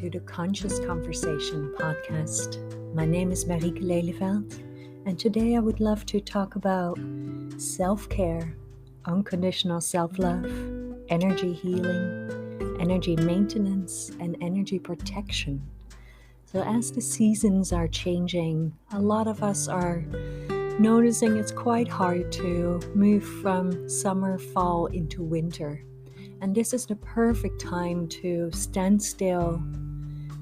to the Conscious Conversation podcast. My name is Marieke, and today I would love to talk about self-care, unconditional self-love, energy healing, energy maintenance, and energy protection. So as the seasons are changing, a lot of us are noticing it's quite hard to move from summer, fall into winter. And this is the perfect time to stand still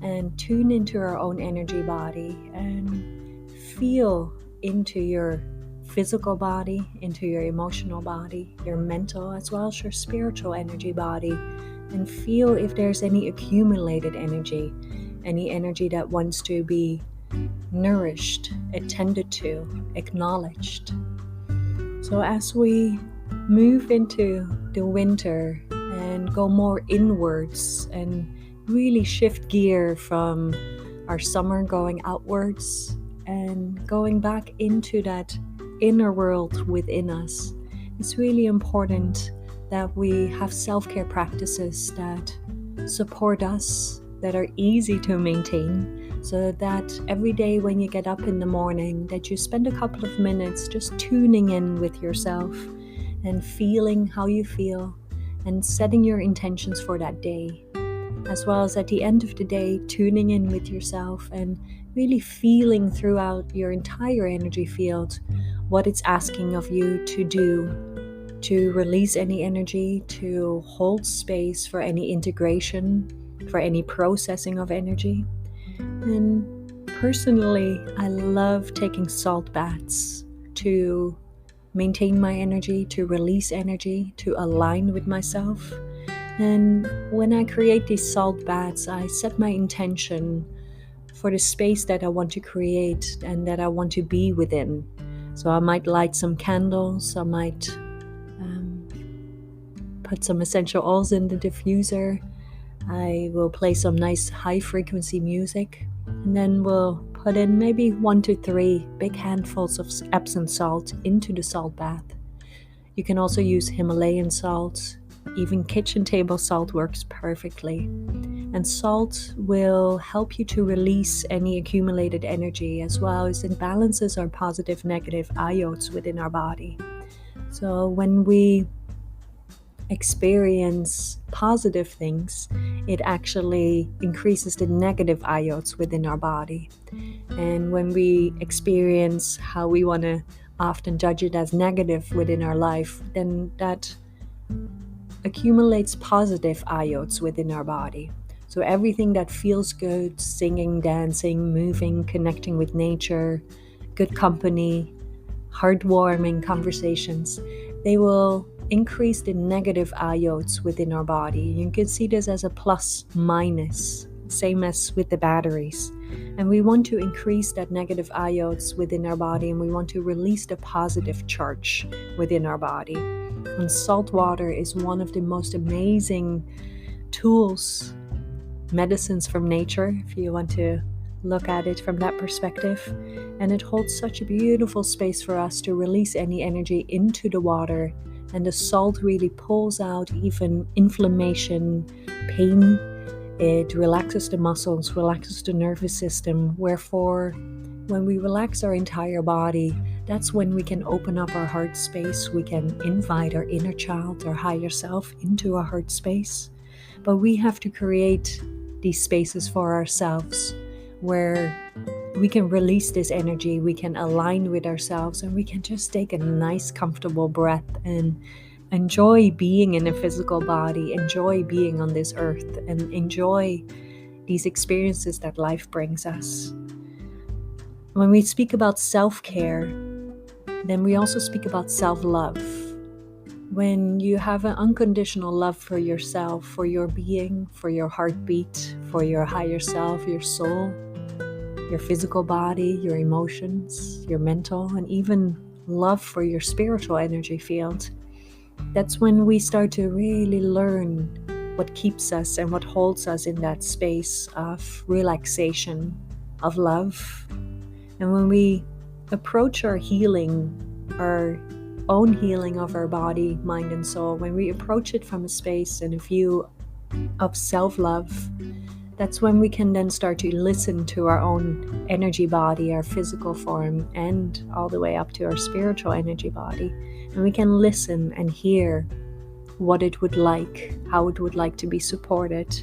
and tune into our own energy body and feel into your physical body, into your emotional body, your mental, as well as your spiritual energy body, and feel if there's any accumulated energy, any energy that wants to be nourished, attended to, acknowledged. So as we move into the winter and go more inwards and really shift gear from our summer going outwards and going back into that inner world within us, it's really important that we have self-care practices that support us, that are easy to maintain, so that every day when you get up in the morning, that you spend a couple of minutes just tuning in with yourself and feeling how you feel and setting your intentions for that day, as well as at the end of the day, tuning in with yourself and really feeling throughout your entire energy field what it's asking of you to do, to release any energy, to hold space for any integration, for any processing of energy. And personally, I love taking salt baths to maintain my energy, to release energy, to align with myself. And when I create these salt baths, I set my intention for the space that I want to create and that I want to be within. So I might light some candles, I might put some essential oils in the diffuser, I will play some nice high frequency music, and then we'll put in maybe 1 to 3 big handfuls of Epsom salt into the salt bath. You can also use Himalayan salt, even kitchen table salt works perfectly. And salt will help you to release any accumulated energy, as well as it balances our positive negative ions within our body. So when we experience positive things, it actually increases the negative ions within our body. And when we experience how we want to often judge it as negative within our life, then that accumulates positive ions within our body. So everything that feels good, singing, dancing, moving, connecting with nature, good company, heartwarming conversations, they will increase the negative ions within our body. You can see this as a plus minus, same as with the batteries. And we want to increase that negative ions within our body, and we want to release the positive charge within our body. And salt water is one of the most amazing tools, medicines from nature, if you want to look at it from that perspective. And it holds such a beautiful space for us to release any energy into the water. And the salt really pulls out even inflammation, pain. It relaxes the muscles, relaxes the nervous system. Wherefore, when we relax our entire body, that's when we can open up our heart space. We can invite our inner child, our higher self, into our heart space. But we have to create these spaces for ourselves where we can release this energy, we can align with ourselves, and we can just take a nice, comfortable breath and enjoy being in a physical body, enjoy being on this earth, and enjoy these experiences that life brings us. When we speak about self-care, then we also speak about self-love. When you have an unconditional love for yourself, for your being, for your heartbeat, for your higher self, your soul, your physical body, your emotions, your mental, and even love for your spiritual energy field, that's when we start to really learn what keeps us and what holds us in that space of relaxation, of love. And when we approach our healing, our own healing of our body, mind, and soul, when we approach it from a space and a view of self-love, That's when we can then start to listen to our own energy body, our physical form, and all the way up to our spiritual energy body. And we can listen and hear what it would like, how it would like to be supported.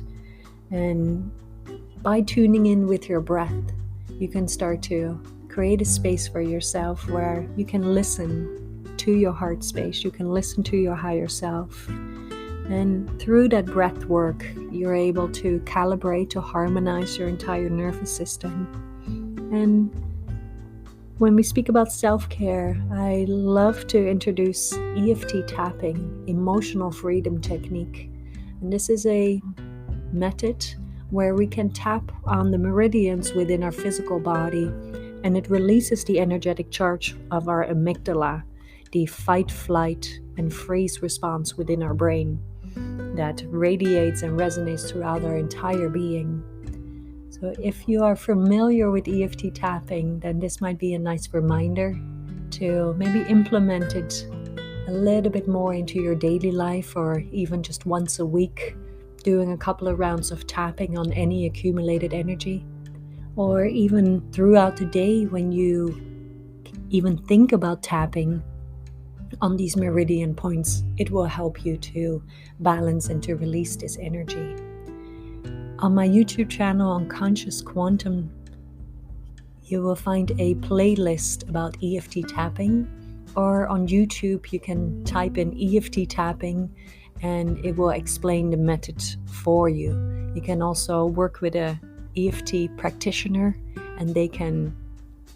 And by tuning in with your breath, you can start to create a space for yourself where you can listen to your heart space, you can listen to your higher self. And through that breath work, you're able to calibrate, to harmonize your entire nervous system. And when we speak about self-care, I love to introduce EFT tapping, emotional freedom technique. And this is a method where we can tap on the meridians within our physical body, and it releases the energetic charge of our amygdala, the fight, flight, and freeze response within our brain that radiates and resonates throughout our entire being. So if you are familiar with EFT tapping, then this might be a nice reminder to maybe implement it a little bit more into your daily life, or even just once a week, doing a couple of rounds of tapping on any accumulated energy. Or even throughout the day, when you even think about tapping on these meridian points, it will help you to balance and to release this energy. On my YouTube channel on Conscious Quantum, you will find a playlist about EFT tapping, or on YouTube you can type in EFT tapping and it will explain the method for you. You can also work with a EFT practitioner and they can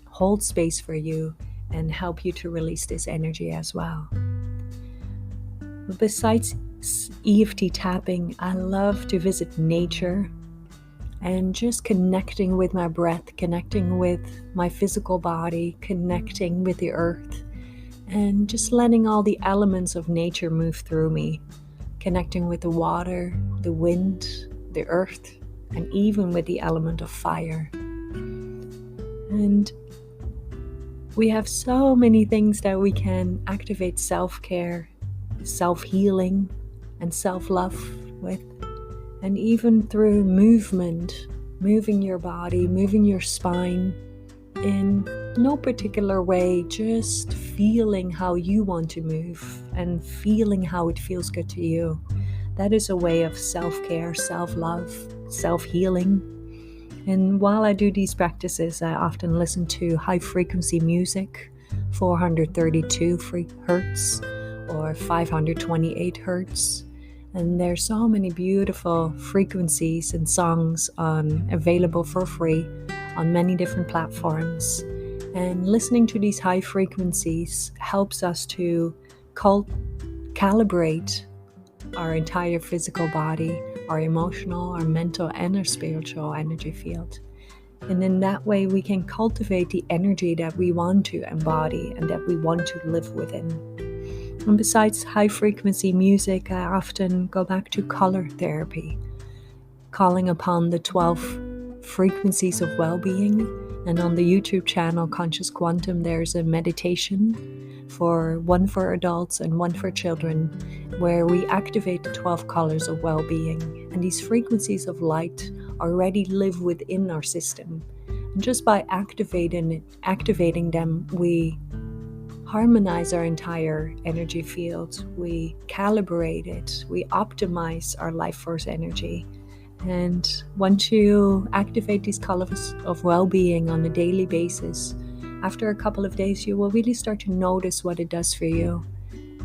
hold space for you and help you to release this energy as well. But besides EFT tapping, I love to visit nature and just connecting with my breath, connecting with my physical body, connecting with the earth, and just letting all the elements of nature move through me, connecting with the water, the wind, the earth, and even with the element of fire. And we have so many things that we can activate self-care, self-healing, and self-love with. And even through movement, moving your body, moving your spine in no particular way, just feeling how you want to move and feeling how it feels good to you. That is a way of self-care, self-love, self-healing. And while I do these practices, I often listen to high-frequency music, 432 hertz or 528 hertz. And there's so many beautiful frequencies and songs available for free on many different platforms. And listening to these high frequencies helps us to calibrate our entire physical body, our emotional, our mental, and our spiritual energy field. And in that way, we can cultivate the energy that we want to embody and that we want to live within. And besides high-frequency music, I often go back to color therapy, calling upon the 12 frequencies of well-being. And on the YouTube channel Conscious Quantum, there's a meditation, one for adults and one for children, where we activate the 12 colors of well-being. And these frequencies of light already live within our system. And just by activating them, we harmonize our entire energy field, we calibrate it, we optimize our life force energy. And once you activate these colors of well-being on a daily basis, after a couple of days, you will really start to notice what it does for you.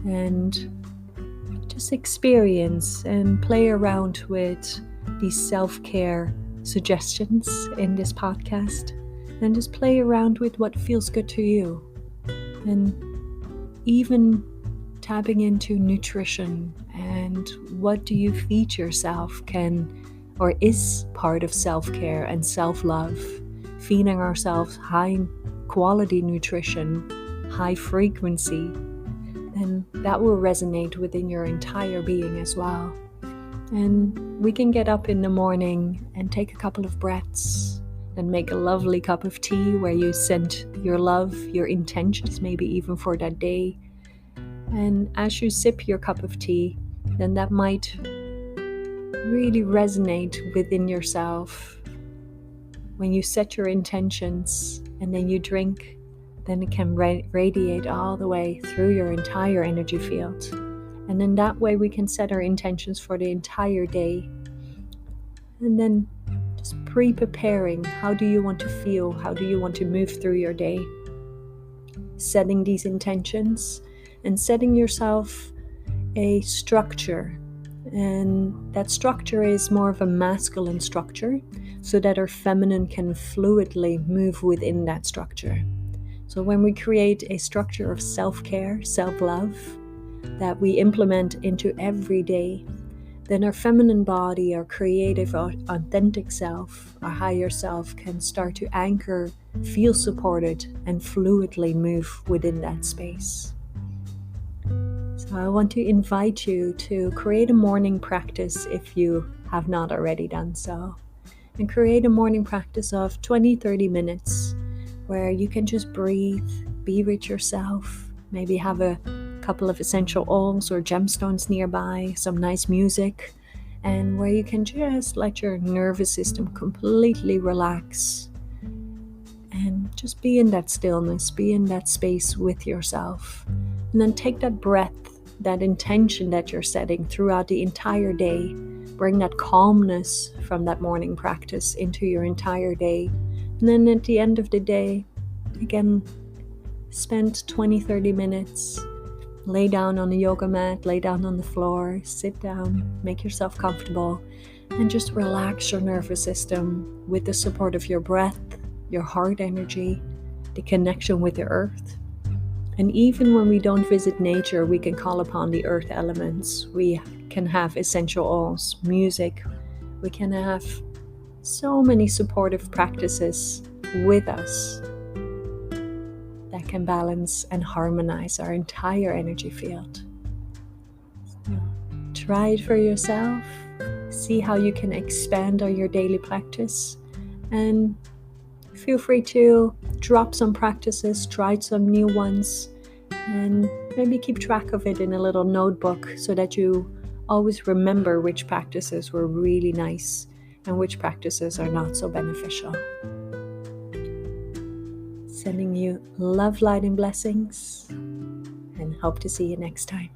And just experience and play around with these self-care suggestions in this podcast. And just play around with what feels good to you. And even tapping into nutrition and what do you feed yourself is part of self-care and self-love. Feeding ourselves high quality nutrition, high frequency, and that will resonate within your entire being as well. And we can get up in the morning and take a couple of breaths and make a lovely cup of tea where you send your love, your intentions, maybe even for that day. And as you sip your cup of tea, then that might really resonate within yourself. When you set your intentions and then you drink, then it can radiate all the way through your entire energy field. And then that way we can set our intentions for the entire day. And then just pre-preparing, how do you want to feel? How do you want to move through your day? Setting these intentions and setting yourself a structure. And that structure is more of a masculine structure, so that our feminine can fluidly move within that structure. So when we create a structure of self-care, self-love, that we implement into every day, then our feminine body, our creative, our authentic self, our higher self can start to anchor, feel supported, and fluidly move within that space. So I want to invite you to create a morning practice if you have not already done so. And create a morning practice of 20-30 minutes where you can just breathe, be with yourself, maybe have a couple of essential oils or gemstones nearby, some nice music, and where you can just let your nervous system completely relax and just be in that stillness, be in that space with yourself. And then take that breath, that intention that you're setting throughout the entire day. Bring that calmness from that morning practice into your entire day. And then at the end of the day, again, spend 20-30 minutes. Lay down on a yoga mat, lay down on the floor, sit down, make yourself comfortable, and just relax your nervous system with the support of your breath, your heart energy, the connection with the earth. And even when we don't visit nature, we can call upon the earth elements. We can have essential oils, music. We can have so many supportive practices with us that can balance and harmonize our entire energy field. So try it for yourself. See how you can expand on your daily practice. And feel free to drop some practices, try some new ones, and maybe keep track of it in a little notebook so that you always remember which practices were really nice and which practices are not so beneficial. Sending you love, light, and blessings, and hope to see you next time.